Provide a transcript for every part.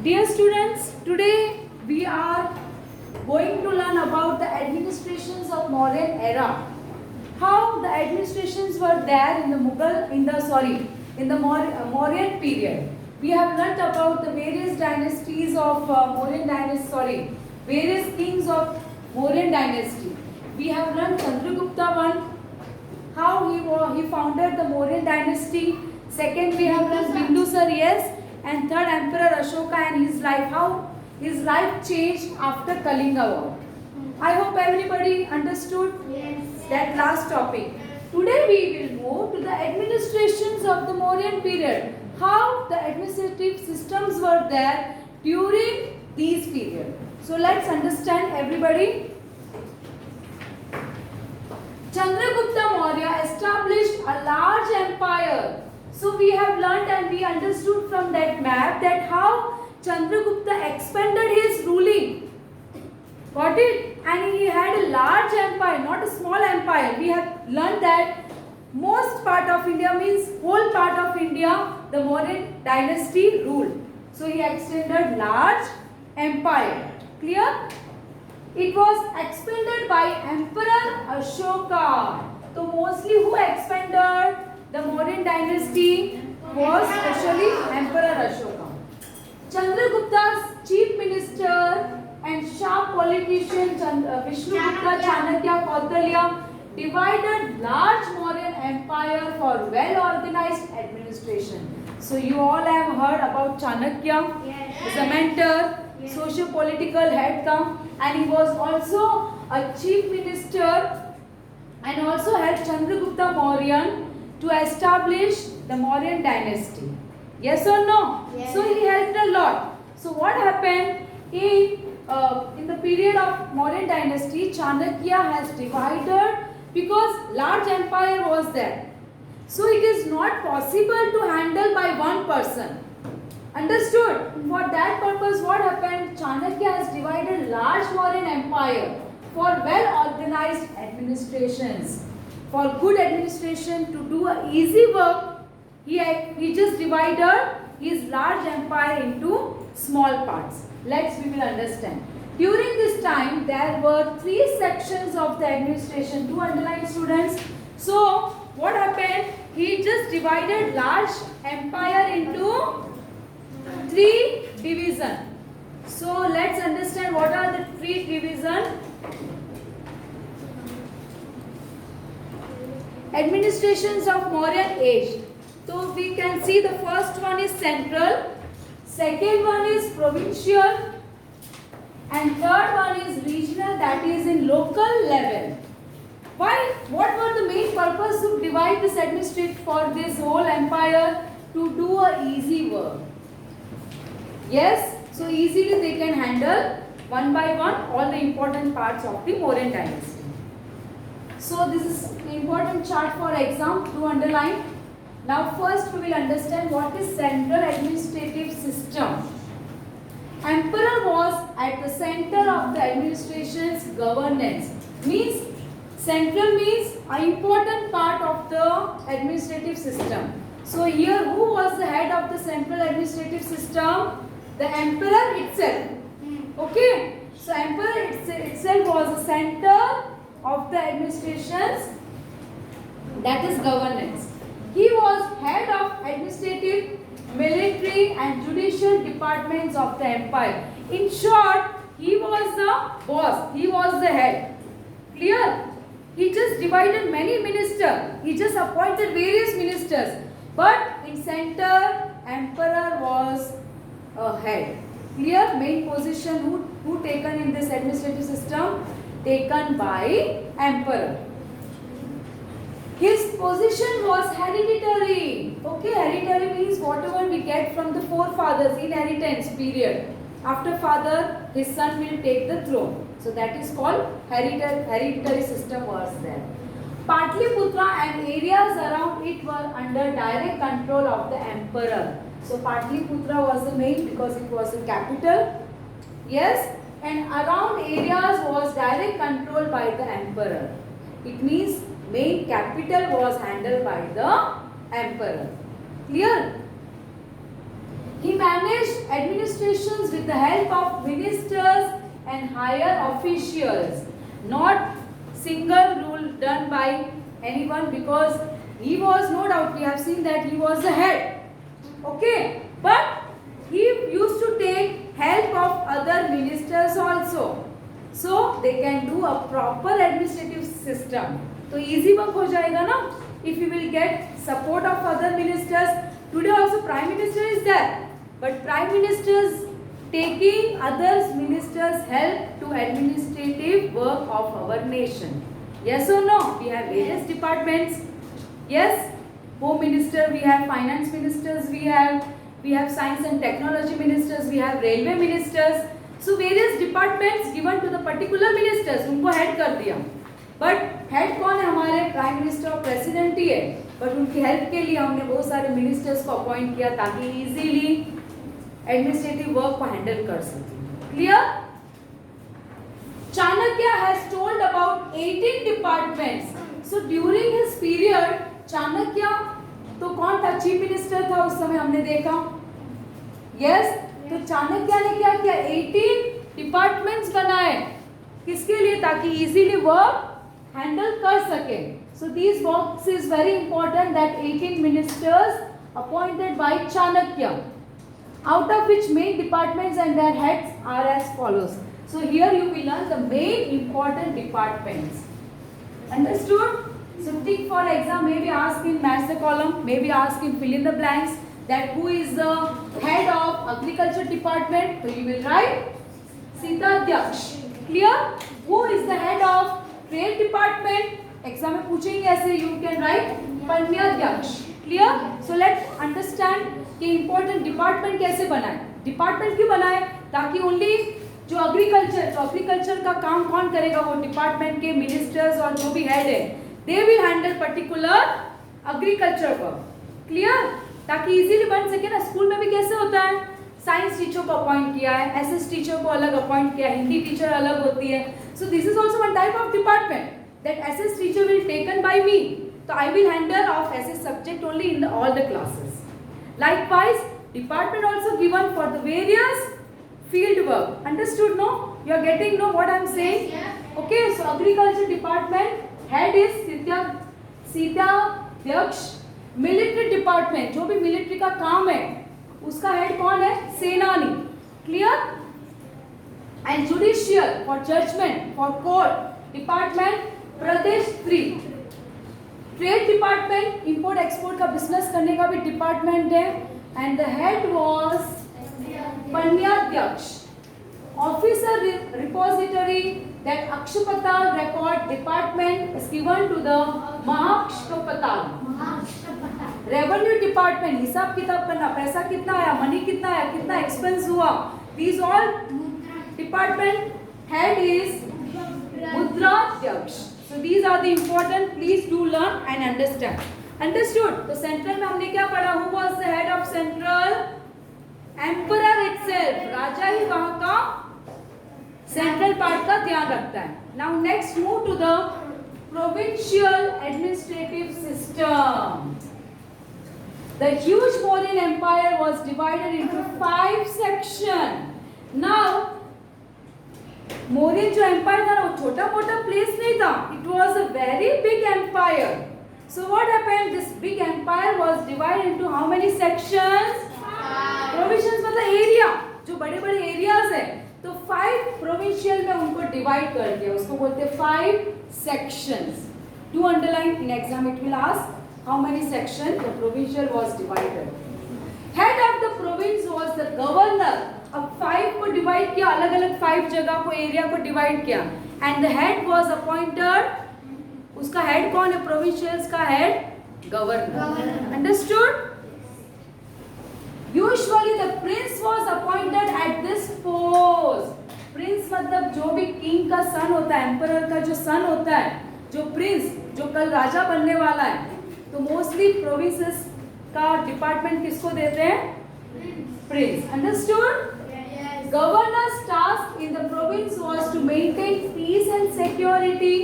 Dear students, today we are going to learn about the administrations of Mauryan era. How the administrations were there in the Mauryan period. We have learnt about the various dynasties of various kings of Mauryan dynasty. We have learnt Chandragupta one, how he founded the Mauryan dynasty. Second, we have learnt Bindusar, yes. And third, Emperor Ashoka and his life, how his life changed after Kalinga War. I hope everybody understood that last topic. Today we will move to the administrations of the Mauryan period, how the administrative systems were there during these period. So let's understand everybody. Chandragupta Maurya established a large empire. So we have learnt and we understood from that map that how Chandragupta expanded his ruling. Got it? And he had a large empire, not a small empire. We have learnt that most part of India means whole part of India, the Mauryan dynasty ruled. So he extended large empire. Clear? It was expanded by Emperor Ashoka. So mostly who expanded the Mauryan dynasty was especially Emperor Ashoka. Chandragupta's chief minister and sharp politician Vishnugupta Chanakya Kautilya divided large Mauryan empire for well-organized administration. So you all have heard about Chanakya, yes. The mentor, yes. Socio-political head come, and he was also a chief minister and also helped Chandragupta Mauryan to establish the Mauryan dynasty. Yes or no? Yes. So he helped a lot. So what happened in the period of Mauryan dynasty, Chanakya has divided because large empire was there. So it is not possible to handle by one person. Understood? For that purpose, what happened? Chanakya has divided large Mauryan empire for well-organized administrations. For good administration, to do a easy work, he just divided his large empire into small parts. We will understand. During this time, there were 3 sections of the administration. Do underline, students. So, what happened? He just divided large empire into 3 divisions. So, let's understand what are the 3 divisions. Administrations of Mauryan age. So we can see the first one is central, second one is provincial, and third one is regional, that is in local level. Why? What were the main purpose to divide this administration for this whole empire? To do a easy work. Yes, so easily they can handle one by one all the important parts of the Mauryan dynasty. So this is an important chart for exam. Do underline. Now first we will understand what is central administrative system. Emperor was at the center of the administration's governance. Means central means an important part of the administrative system. So here who was the head of the central administrative system? The emperor itself. Okay. So emperor itself was the center of the administrations, that is governance. He was head of administrative, military and judicial departments of the empire. In short, he was the boss, he was the head. Clear? He just divided many ministers, he just appointed various ministers, but in center, emperor was a head. Clear? Main position who taken in this administrative system? Taken by emperor. His position was hereditary. Okay, hereditary means whatever we get from the forefathers, inheritance period. After father, his son will take the throne. So that is called hereditary system was there. Patliputra and areas around it were under direct control of the emperor. So Patliputra was the main because it was the capital. Yes. And around areas was direct control by the emperor. It means main capital was handled by the emperor. Clear? He managed administrations with the help of ministers and higher officials, not single rule done by anyone, because he was, no doubt we have seen that he was the head, okay, but he used to take help of other ministers also, so they can do a proper administrative system. तो easy work हो जाएगा ना if you will get support of other ministers. Today also prime minister is there, but prime ministers taking others ministers help to administrative work of our nation. Yes or no? We have various departments. Yes, home minister, we have finance ministers, we have science and technology ministers, we have railway ministers. So various departments given to the particular ministers, उनको head कर दिया. But head कौन है हमारे? Prime minister और president ही है. But उनकी help के लिए हमने बहुत सारे मिनिस्टर्स को अपॉइंट किया ताकि इजीली एडमिनिस्ट्रेटिव वर्क को हैंडल कर सके. Clear? Chanakya has told about 18 departments. So during his period Chanakya तो कौन था? चीफ मिनिस्टर था उस समय, हमने देखा. यस, तो चाणक्य ने क्या किया? 18 डिपार्टमेंट्स बनाए. किसके लिए? ताकि इजीली वर्क हैंडल कर सके. So these works is very important, that 18 ministers appointed by Chanakya, out of which main departments and their heads are as follows. So here you will learn the main important departments. Understood? So take for exam, maybe ask in match the column, maybe ask in fill in the blanks, that who is the head of agriculture department. So you will write Sitadhyaksh. Clear? Who is the head of trade department? एग्जाम में पूछेंगे ऐसे, you can write पन्याध्यक्ष. Clear? So let's understand कि important department कैसे बनाए. Department क्यों बनाए? ताकि ओनली जो एग्रीकल्चर का काम कौन करेगा? वो डिपार्टमेंट के मिनिस्टर्स और जो भी हेड है, they will handle particular agriculture work. Clear? ताकि इजीली बन सके ना. स्कूल में भी कैसे होता है? साइंस टीचर को अपॉइंट किया है, एसएस टीचर को अलग अपॉइंट किया है, हिंदी टीचर अलग होती है. So this is also one type of department. That SS teacher will taken by me, so I will handle of SS subject only in all the classes. Likewise, department also given for the various field work. Understood? No? You are getting know what I am saying? Okay. So agriculture department head is Sitadhyaksh. Military department, जो भी military का काम है, उसका head कौन है? सेनानी. Clear? And judicial, for judgment, for court department, प्रदेश 3. ट्रेड डिपार्टमेंट, इंपोर्ट एक्सपोर्ट का बिजनेस करने का भी डिपार्टमेंट है, एंड द हेड वाज पन्याध्यक्ष. ऑफिसर रिपोजिटरी, दैट अक्षपताल record department is given to the महाक्षपताल. रेवेन्यू डिपार्टमेंट, हिसाब किताब करना, पैसा कितना आया, मनी कितना आया, कितना एक्सपेंस हुआ. These all department head is मुद्राध्यक्ष. So these are the important, please do learn and understand. Understood? तो सेंट्रल में हमने क्या पढ़ा? Who was the head of central? Emperor itself. राजा ही वहाँ का सेंट्रल पार्ट का ध्यान रखता है. Now next move to the provincial administrative system. The huge Mauryan Empire was divided into 5 sections. Now Mauryan जो एम्पायर था ना, वो छोटा मोटा प्लेस नहीं था. It was a very big empire. So what happened? This big empire was divided into how many sections? Provinces मतलब area, जो बड़े बड़े एरियाज है, तो 5 प्रोविंशियल में उनको डिवाइड कर दिया. उसको बोलते हैं 5 sections. Do underline, in exam it will ask how many section the provincial was divided. Head of the province was the governor. अब 5 को डिवाइड किया, अलग अलग 5 जगह को, एरिया को डिवाइड किया, and the head was appointed. उसका हेड कौन है? प्रोविंशियल्स का head governor. Understood? Usually the Prince was appointed at this post. Prince मतलब जो भी किंग का सन होता है, एम्परर का जो सन होता है, जो प्रिंस, जो कल राजा बनने वाला है, तो मोस्टली प्रोविंसेस का डिपार्टमेंट किसको देते हैं? Prince. Understood? Yes. Governor's task in the province was to maintain peace and security,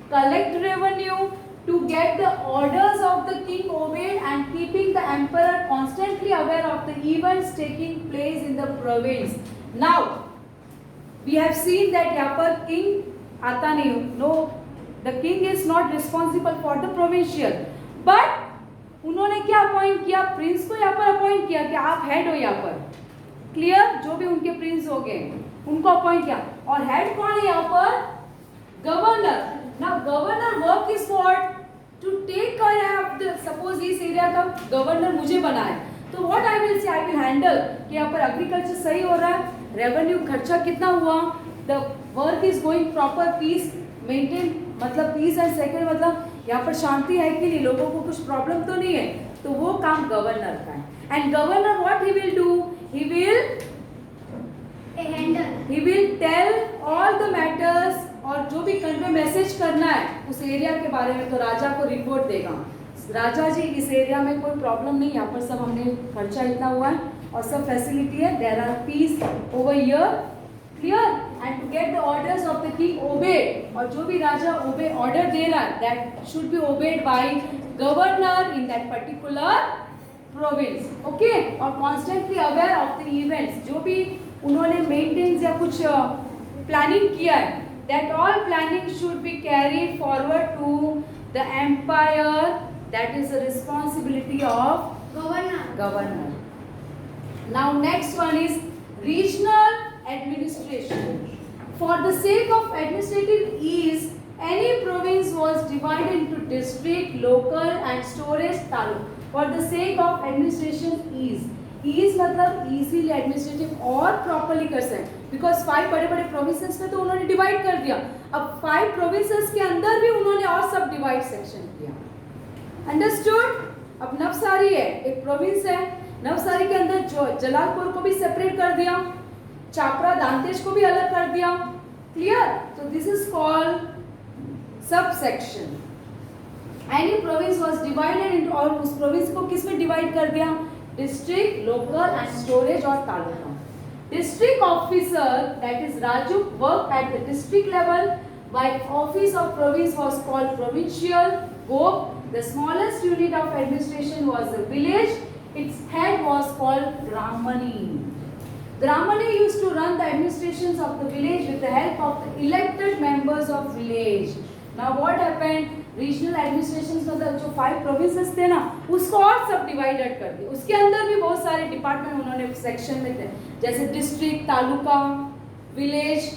collect revenue, to get the orders of the king obeyed and keeping the emperor constantly aware of the events taking place in the province. Now we have seen that यहाँ पर king आता नहीं, no, the king is not responsible for the provincial, but उन्होंने क्या appoint किया, Prince को यहाँ पर अपॉइंट किया कि आप हेड हो यहाँ पर, क्लियर, जो भी उनके प्रिंस हो गए उनको अपॉइंट किया, और हेड कौन है यहाँ पर, governor. Now governor work is what, to take care of the, suppose इस एरिया का गवर्नर मुझे बना है, तो what I will say, I will handle कि यहाँ पर एग्रीकल्चर सही हो रहा है, रेवेन्यू खर्चा कितना हुआ, the work is going proper, peace maintain, मतलब पीस एंड सेक्रेटरी, मतलब यहाँ पर शांति है कि नहीं, लोगों को कुछ प्रॉब्लम तो नहीं है, तो वो काम गवर्नर का है. And governor what he will do, he will tell all the matters, और जो भी कन्वे मैसेज करना है उस एरिया के बारे में तो राजा को रिपोर्ट देगा, राजा जी इस एरिया में कोई प्रॉब्लम नहीं, यहाँ पर सब हमने खर्चा इतना हुआ है और सब फैसिलिटी है, there are peace over here, clear, and to get the orders of the king obeyed, और जो भी राजा ओबे ऑर्डर दे रहा है that should be obeyed by governor in that particular province, okay, और constantly aware of the events, जो भी उन्होंने मेंटेन या कुछ प्लानिंग किया है, that all planning should be carried forward to the empire, that is the responsibility of governor. Now next one is regional administration. For the sake of administrative ease, any province was divided into district, local and storage taluk. For the sake of administration ease, ease मतलब easily administrative और properly कर सकते, because 5 बड़े बड़े provinces में तो उन्होंने divide कर दिया, अब 5 प्रोविंसेस के अंदर भी उन्होंने और सब डिवाइड सेक्शन किया, अंडरस्टूड. अब नवसारी है, एक प्रोविंस है, नवसारी के अंदर जो जलालपुर को भी सेपरेट कर दिया, चापरा दांतेश को भी अलग कर दिया, clear, so this is called subsection. Any province was divided into, और उस प्रोविंस को किस में डिवाइड कर दिया, डिस्ट्रिक्ट, लोकल एंड स्टोरेज और taluka. District officer, that is Raju, worked at the district level, while office of province was called provincial. Gop, the smallest unit of administration, was the village. Its head was called Gramani. Gramani used to run the administrations of the village with the help of the elected members of village. Now what happened? Regional administration मतलब जो 5 provinces थे ना, उसको और सब divided कर दिया, उसके अंदर भी बहुत सारे डिपार्टमेंट उन्होंने सेक्शन में थे, जैसे डिस्ट्रिक्ट, तालुका, विलेज,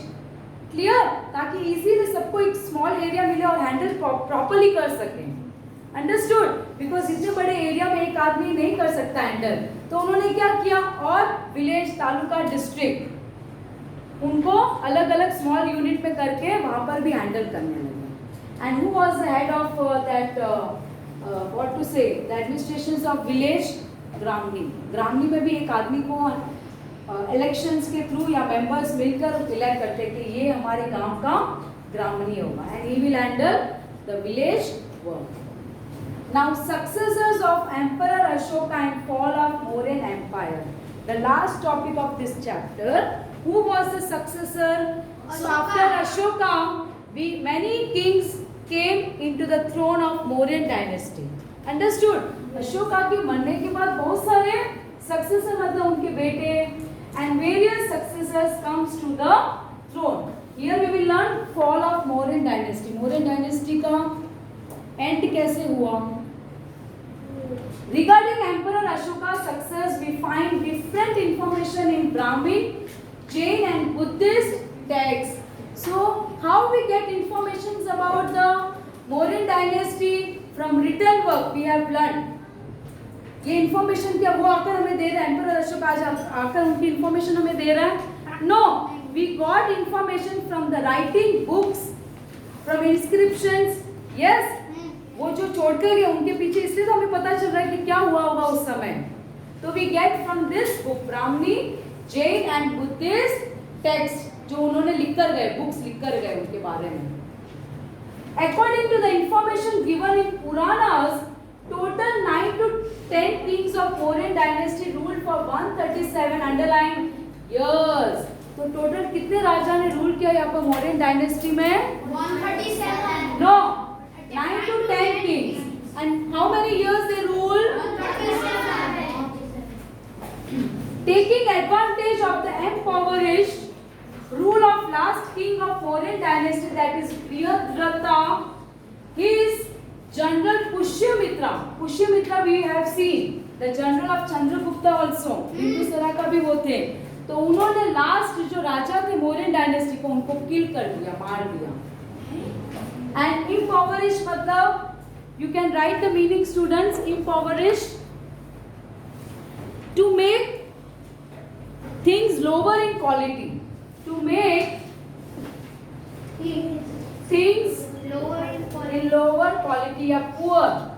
क्लियर, ताकि इजीली सबको एक स्मॉल एरिया मिले और हैंडल प्रॉपर्ली कर सके, अंडरस्टूड, बिकॉज इतने बड़े एरिया में एक आदमी नहीं कर सकता हैंडल, तो उन्होंने क्या किया, और विलेज, तालुका, डिस्ट्रिक्ट, उनको अलग अलग स्मॉल यूनिट में करके वहां पर भी हैंडल करने लगे. And who was the head of that, what to say, the administrations of village? Gramni. Gramni में भी एक आदमी को elections के through या members मिलकर elect करते कि ये हमारे गांव का ग्रामनी होगा, and he will handle the village work. Now successors of Emperor Ashoka and fall of Mauryan Empire. The last topic of this chapter. Who was the successor? So after Ashoka, many kings came into the throne of Mauryan dynasty. Understood? Ashoka के मरने के बाद बहुत सारे successor मतलब उनके बेटे and various successors comes to the throne. Here we will learn fall of Mauryan dynasty. Mauryan dynasty का end कैसे हुआ? Regarding Emperor Ashoka's success, we find different information in Brahmin, Jain and Buddhist texts. So, how we get information about the Mauryan dynasty from written work we have learned. ये information क्या वो आकर हमें दे रहा है, Emperor Ashoka आज आकर उनकी information हमें दे रहा है? No, we got information from the writing books, from inscriptions. Yes, वो जो छोड़कर गए उनके पीछे, इसलिए तो हमें पता चल रहा है कि क्या हुआ होगा उस समय. तो we get from this book, Brahmini, Jain and Buddhist text. जो उन्होंने लिख कर गए, बुक्स लिख कर गए उनके बारे में. According to the information given in Puranas, total 9 to 10 kings of Mauryan dynasty ruled for 137 underline years. तो टोटल कितने राजा ने रूल किया यहाँ पर मॉडर्न डायनेस्टी में? 137. No, 9 to 10 kings. And how many years they ruled? Taking advantage of the impoverished rule of last king of Mauryan dynasty, that is Priyadrata, his general Pushyamitra. Pushyamitra we have seen, the general of Chandragupta also. Bindusara का भी वो थे. तो उन्होंने last जो राजा थे Mauryan dynasty को उनको किल कर दिया, मार दिया. And impoverished मतलब, you can write the meaning students. Impoverished, to make things lower in quality, to make things in lower quality या poor.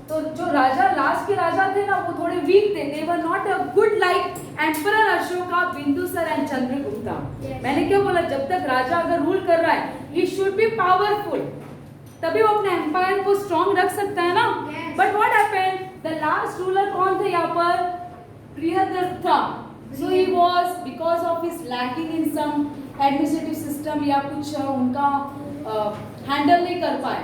तो जो राजा लास्ट के राजा थे ना वो थोड़े वीक थे. They were not a good like Emperor Ashoka, Bindusar and Chandragupta. मैंने क्या बोला, जब तक राजा अगर रूल कर रहा है he should be powerful, तभी वो अपने एम्पायर को स्ट्रॉन्ग रख सकता है ना. But what happened, the last ruler कौन थे यहाँ पर? प्रियदर्था. So he was, because of his lacking in some administrative system या कुछ उनका हैंडल नहीं कर पाए.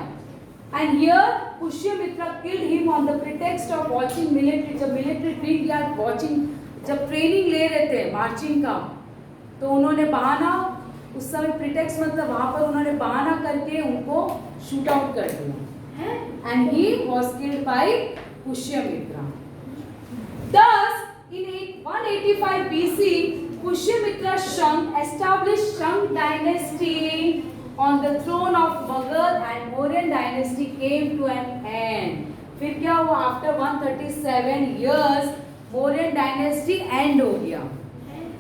And here Pushyamitra killed him on the pretext of watching military. जब military drill या watching, जब ट्रेनिंग ले रहे थे मार्चिंग का, तो उन्होंने बहाना, उस समय प्रिटेक्स्ट मतलब वहाँ पर उन्होंने बहाना करके उनको शूट आउट कर दिया. And he was killed by Pushyamitra. Thus in 185 BC, Pushyamitra Shang established Shang dynasty on the throne of Magadha and Mauryan dynasty came to an end. फिर क्या हुआ? After 137 years, Mauryan dynasty end हो गया.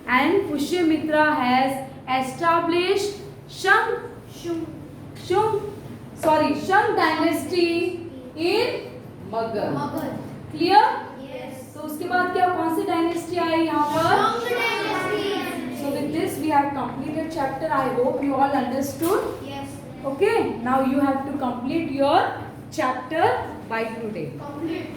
And Pushyamitra has established Shang dynasty in Magadha. Clear? तो उसके बाद क्या, कौन सी डायनेस्टी आई यहाँ पर? So with this we have completed chapter. I hope you all understood. Yes. Okay. Now you have to complete your chapter by today. Complete.